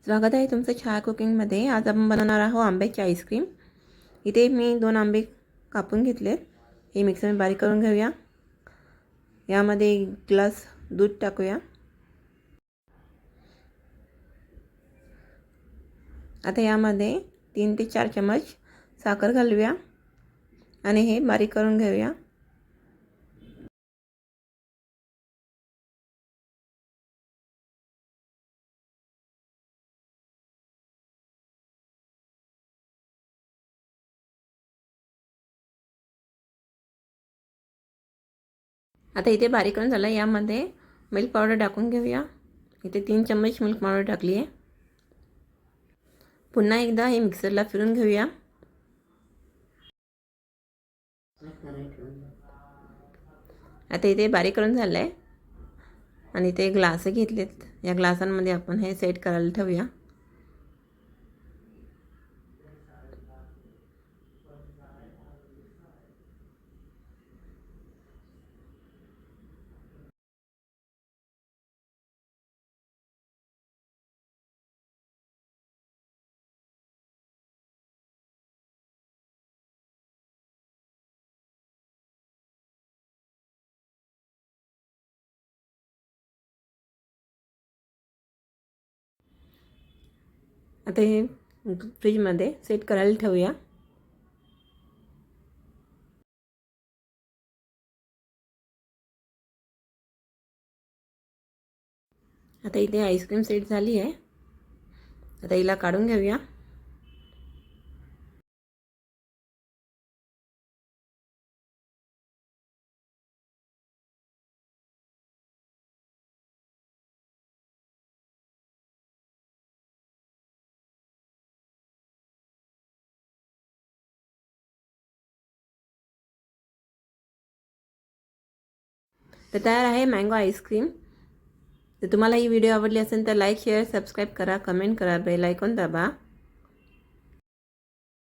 स्वागत आहे तुमचं छाया कुकिंगमध्ये। आज आपण बनवणार आहोत आंब्याची आईस्क्रीम। इथे मी 2 आंबे कापून घेतलेत, हे मिक्सरमध्ये बारीक करून घेऊया। यामध्ये 1 ग्लास दूध टाकूया। आता यामध्ये 3 ते 4 चमच साखर घालूया आणि हे बारीक करून घेऊया। आता इथे बारीक करून झालं। यामध्ये मिल्क पावडर टाकून घेऊया। इथे 3 चमच मिल्क पावडर टाकली आहे। पुन्हा एकदा हे मिक्सरला फिरून घेऊया। आता इथे बारीक करून झालं आहे आणि ते ग्लास घेतलेत। या ग्लासांमध्ये आपण हे सेट करायला ठेवूया। आता हे फ्रीजमध्ये सेट करायला ठेवूया। आता इथे आईस्क्रीम सेट झाली आहे। आता हिला काढून घेऊया। तर तयार आहे मँगो आईस्क्रीम। तर तुम्हाला ही व्हिडिओ आवडली असेल तर लाईक शेअर सबस्क्राईब करा, कमेंट करा, बेल आयकॉन दाबा।